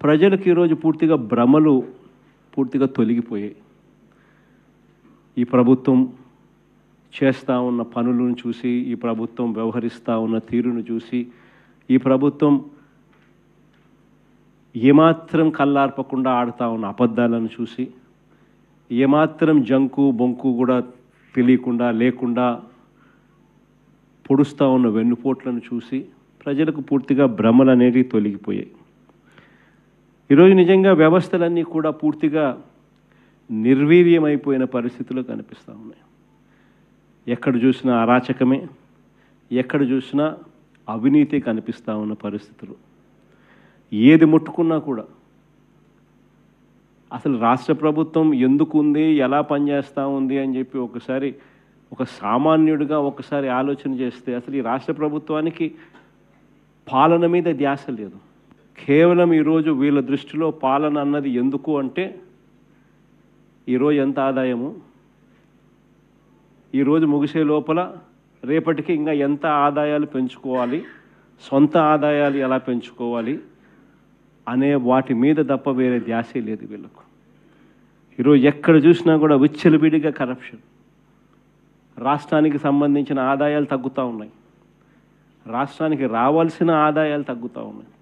ప్రజలకు ఈరోజు పూర్తిగా భ్రమలు పూర్తిగా తొలగిపోయాయి. ఈ ప్రభుత్వం చేస్తూ ఉన్న పనులను చూసి, ఈ ప్రభుత్వం వ్యవహరిస్తూ ఉన్న తీరును చూసి, ఈ ప్రభుత్వం ఏమాత్రం కళ్ళార్పకుండా ఆడుతూ ఉన్న అబద్ధాలను చూసి, ఏమాత్రం జంకు బొంకు కూడా తెలియకుండా లేకుండా పొడుస్తూ ఉన్న వెన్నుపోట్లను చూసి ప్రజలకు పూర్తిగా భ్రమలు అనేవి తొలగిపోయాయి. ఈరోజు నిజంగా వ్యవస్థలన్నీ కూడా పూర్తిగా నిర్వీర్యమైపోయిన పరిస్థితులు కనిపిస్తూ ఉన్నాయి. ఎక్కడ చూసినా అరాచకమే, ఎక్కడ చూసినా అవినీతి కనిపిస్తూ ఉన్న పరిస్థితులు. ఏది ముట్టుకున్నా కూడా అసలు రాష్ట్ర ప్రభుత్వం ఎందుకు ఉంది, ఎలా పనిచేస్తూ ఉంది అని చెప్పి ఒకసారి ఒక సామాన్యుడిగా ఒకసారి ఆలోచన చేస్తే అసలు ఈ రాష్ట్ర ప్రభుత్వానికి పాలన మీద ధ్యాస లేదు. కేవలం ఈరోజు వీళ్ళ దృష్టిలో పాలన అన్నది ఎందుకు అంటే ఈరోజు ఎంత ఆదాయము, ఈరోజు ముగిసే లోపల రేపటికి ఇంకా ఎంత ఆదాయాలు పెంచుకోవాలి, సొంత ఆదాయాలు ఎలా పెంచుకోవాలి అనే వాటి మీద తప్ప వేరే ధ్యాసే లేదు వీళ్ళకు. ఈరోజు ఎక్కడ చూసినా కూడా విచ్చలవిడిగా కరప్షన్. రాష్ట్రానికి సంబంధించిన ఆదాయాలు తగ్గుతూ ఉన్నాయి, రాష్ట్రానికి రావాల్సిన ఆదాయాలు తగ్గుతూ ఉన్నాయి.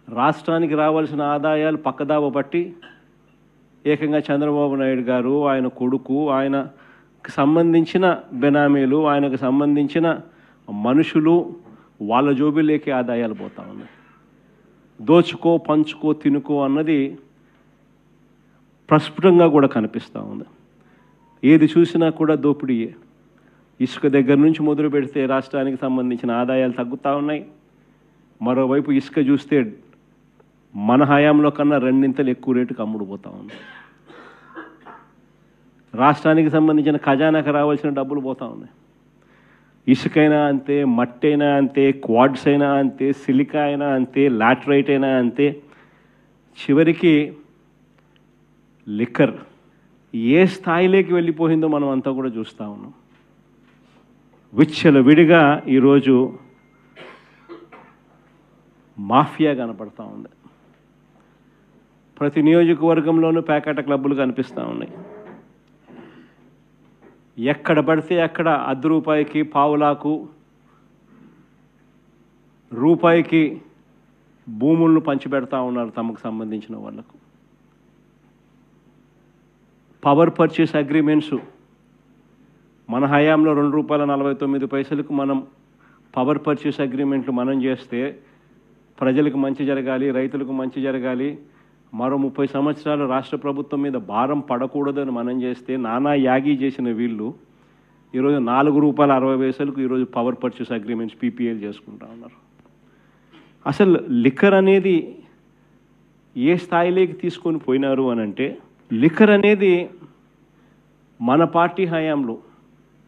రాష్ట్రానికి రావాల్సిన ఆదాయాలు పక్కదావ బట్టి ఏకంగా చంద్రబాబు నాయుడు గారు, ఆయన కొడుకు, ఆయనకు సంబంధించిన బెనామీలు, ఆయనకు సంబంధించిన మనుషులు వాళ్ళ జోబిలోకి ఆదాయాలు పోతూ ఉన్నాయి. దోచుకో పంచుకో తినుకో అన్నది ప్రస్ఫుటంగా కూడా కనిపిస్తూ ఉంది. ఏది చూసినా కూడా దోపిడీయే. ఇసుక దగ్గర నుంచి మొదలు పెడితే రాష్ట్రానికి సంబంధించిన ఆదాయాలు తగ్గుతూ ఉన్నాయి. మరోవైపు ఇసుక చూస్తే మన హయాంలో కన్నా రెండింతలు ఎక్కువ రేటుకు అమ్ముడుపోతూ ఉంది. రాష్ట్రానికి సంబంధించిన ఖజానాకు రావాల్సిన డబ్బులు పోతూ ఉన్నాయి. ఇసుకైనా అంతే, మట్టి అయినా అంతే, క్వాడ్స్ అయినా అంతే, సిలికా అయినా అంతే, లాటరైట్ అయినా అంతే, చివరికి లిక్కర్ ఏ స్థాయిలోకి వెళ్ళిపోయిందో మనం అంతా కూడా చూస్తూ ఉన్నాం. విచ్చలవిడిగా ఈరోజు మాఫియా కనపడతా ఉంది. ప్రతి నియోజకవర్గంలోనూ ప్యాకెట్ క్లబ్బులు కనిపిస్తూ ఉన్నాయి. ఎక్కడ పడితే అక్కడ ₹10 పావులాకు రూపాయికి భూములను పంచిపెడతా ఉన్నారు తమకు సంబంధించిన వాళ్లకు. పవర్ పర్చేస్ అగ్రిమెంట్స్ మన హయాంలో ₹2.49 మనం పవర్ పర్చేస్ అగ్రిమెంట్లు మనం చేస్తే ప్రజలకు మంచి జరగాలి, రైతులకు మంచి జరగాలి, మరో 30 సంవత్సరాలు రాష్ట్ర ప్రభుత్వం మీద భారం పడకూడదని మనం చేస్తే నానా యాగి చేసిన వీళ్ళు ఈరోజు ₹4.60 ఈరోజు పవర్ పర్చేస్ అగ్రిమెంట్స్ పీపీఎల్ చేసుకుంటా ఉన్నారు. అసలు లిక్కర్ అనేది ఏ స్థాయిలోకి తీసుకొని పోయినారు అని అంటే, లిక్కర్ అనేది మన పార్టీ హయాంలో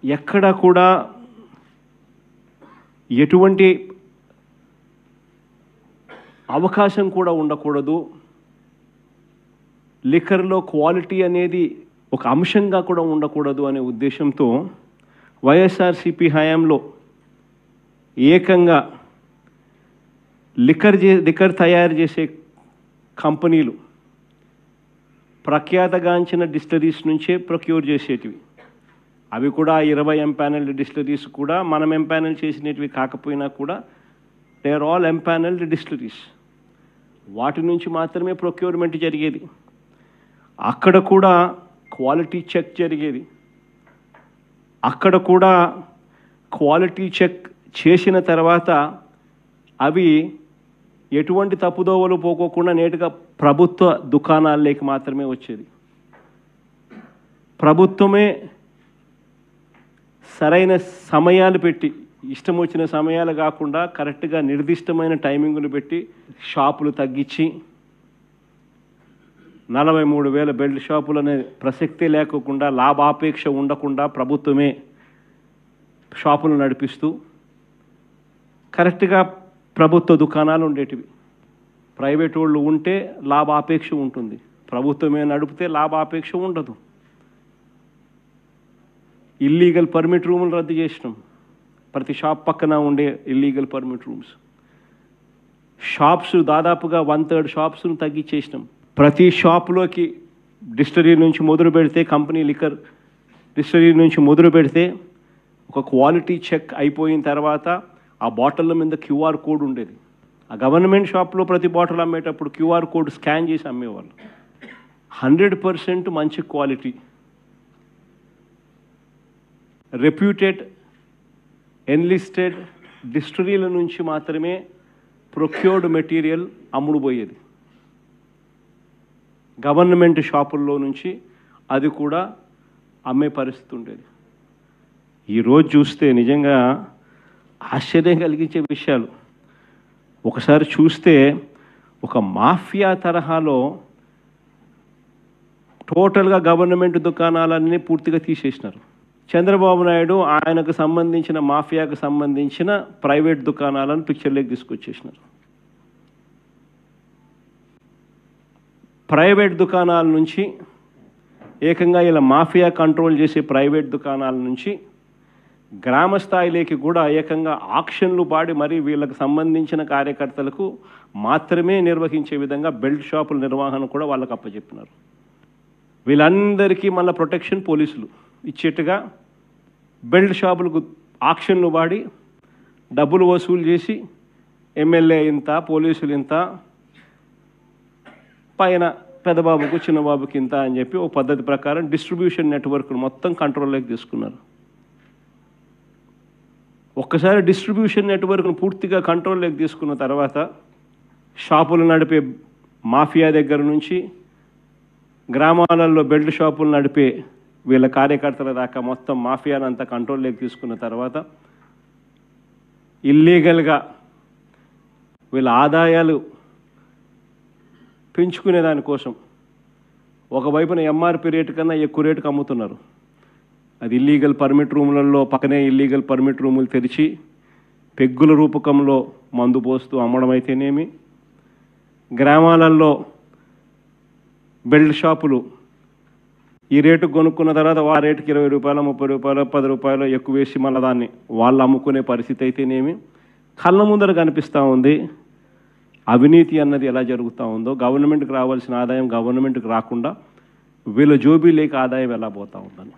ఎక్కడా కూడా ఎటువంటి అవకాశం కూడా ఉండకూడదు, లిక్కర్లో క్వాలిటీ అనేది ఒక అంశంగా కూడా ఉండకూడదు అనే ఉద్దేశంతో వైఎస్ఆర్సీపీ హయాంలో ఏకంగా లిక్కర్ తయారు చేసే కంపెనీలు ప్రఖ్యాతగాంచిన డిస్టిలరీస్ నుంచే ప్రొక్యూర్ చేసేటివి. అవి కూడా 20 ఎంపానల్డ్ డిస్టిలరీస్ కూడా మనం ఎంపానల్ చేసినవి కాకపోయినా కూడా they are all empanelled distilleries. వాటి నుంచి మాత్రమే ప్రొక్యూర్మెంట్ జరిగేది. అక్కడ కూడా క్వాలిటీ చెక్ జరిగేది. అక్కడ కూడా క్వాలిటీ చెక్ చేసిన తర్వాత అవి ఎటువంటి తప్పుదోవలు పోకోకుండా నేరుగా ప్రభుత్వ దుకాణాల్లోకి మాత్రమే వచ్చేది. ప్రభుత్వమే సరైన సమయాలు పెట్టి, ఇష్టం వచ్చిన సమయాలు కాకుండా కరెక్ట్గా నిర్దిష్టమైన టైమింగులు పెట్టి షాపులు తగ్గించి 43,000 బెల్ట్ షాపులు అనే ప్రసక్తే లేకుండా లాభాపేక్ష ఉండకుండా ప్రభుత్వమే షాపులు నడిపిస్తూ కరెక్ట్గా ప్రభుత్వ దుకాణాలు ఉండేటివి. ప్రైవేట్ వాళ్ళు ఉంటే లాభాపేక్ష ఉంటుంది, ప్రభుత్వమే నడిపితే లాభాపేక్ష ఉండదు. ఇల్లీగల్ పర్మిట్ రూములు రద్దు చేసినాం. ప్రతి షాప్ పక్కన ఉండే ఇల్లీగల్ పర్మిట్ రూమ్స్ షాప్స్ దాదాపుగా 1/3 షాప్స్ను తగ్గించేసినాం. ప్రతి షాప్లోకి డిస్టరీ నుంచి మొదలు పెడితే, కంపెనీ లిక్కర్ డిస్టరీ నుంచి మొదలు పెడితే ఒక క్వాలిటీ చెక్ అయిపోయిన తర్వాత ఆ బాటిళ్ళ మీద క్యూఆర్ కోడ్ ఉండేది. ఆ గవర్నమెంట్ షాప్లో ప్రతి బాటిల్ అమ్మేటప్పుడు క్యూఆర్ కోడ్ స్కాన్ చేసి అమ్మేవాళ్ళు. 100% మంచి క్వాలిటీ, రెప్యూటెడ్ ఎన్లిస్టెడ్ డిస్టరీల నుంచి మాత్రమే ప్రొక్యూర్డ్ మెటీరియల్ అమ్ముడుపోయేది. గవర్నమెంట్ షాపుల్లో నుంచి అది కూడా అమ్మే పరిస్థితి ఉండేది. ఈరోజు చూస్తే నిజంగా ఆశ్చర్యం కలిగించే విషయాలు. ఒకసారి చూస్తే ఒక మాఫియా తరహాలో టోటల్గా గవర్నమెంట్ దుకాణాలన్నీ పూర్తిగా తీసేసినారు. చంద్రబాబు నాయుడు ఆయనకు సంబంధించిన మాఫియాకు సంబంధించిన ప్రైవేట్ దుకాణాలను పిక్చర్లోకి తీసుకొచ్చేసినారు. ప్రైవేట్ దుకాణాల నుంచి ఏకంగా ఇలా మాఫియా కంట్రోల్ చేసే ప్రైవేట్ దుకాణాల నుంచి గ్రామ స్థాయిలోకి కూడా ఏకంగా ఆక్షన్లు పాడి మరి వీళ్ళకి సంబంధించిన కార్యకర్తలకు మాత్రమే నిర్వహించే విధంగా బెల్ట్ షాపుల నిర్వహణ కూడా వాళ్ళకు అప్పచెప్పినారు. వీళ్ళందరికీ మళ్ళీ ప్రొటెక్షన్ పోలీసులు ఇచ్చేట్టుగా బెల్ట్ షాపులకు ఆక్షన్లు వాడి డబ్బులు వసూలు చేసి ఎమ్మెల్యే ఇంత, పోలీసులు ఇంత, పైన పెద్దబాబుకు చిన్నబాబుకి ఇంత అని చెప్పి ఒక పద్ధతి ప్రకారం డిస్ట్రిబ్యూషన్ నెట్వర్క్ మొత్తం కంట్రోల్లోకి తీసుకున్నారు. ఒక్కసారి డిస్ట్రిబ్యూషన్ నెట్వర్క్ను పూర్తిగా కంట్రోల్లోకి తీసుకున్న తర్వాత షాపులు నడిపే మాఫియా దగ్గర నుంచి గ్రామాలలో బెల్ట్ షాపులు నడిపే వీళ్ళ కార్యకర్తల దాకా మొత్తం మాఫియాను అంతా కంట్రోల్లోకి తీసుకున్న తర్వాత ఇల్లీగల్గా వీళ్ళ ఆదాయాలు పెంచుకునే దానికోసం ఒకవైపున ఎంఆర్పి రేటు కన్నా ఎక్కువ రేటుకు అమ్ముతున్నారు. అది ఇల్లీగల్ పర్మిట్ రూములలో పక్కనే ఇల్లీగల్ పర్మిట్ రూములు తెరిచి పెగ్గుల రూపకంలో మందు పోస్తూ అమ్మడం అయితేనేమి, గ్రామాలలో బెల్ట్ షాపులు ఈ రేటుకు కొనుక్కున్న తర్వాత ఆ రేటుకి 20 రూపాయలు, 30 రూపాయలు, 10 రూపాయలు ఎక్కువ వేసి మళ్ళీ దాన్ని వాళ్ళు అమ్ముకునే పరిస్థితి అయితేనేమి కళ్ళ ముందర కనిపిస్తూ ఉంది. అవినీతి అన్నది ఎలా జరుగుతూ ఉందో, గవర్నమెంట్కి రావాల్సిన ఆదాయం గవర్నమెంట్కి రాకుండా వీళ్ళ జోబీలేకి ఆదాయం ఎలా పోతూ ఉందని.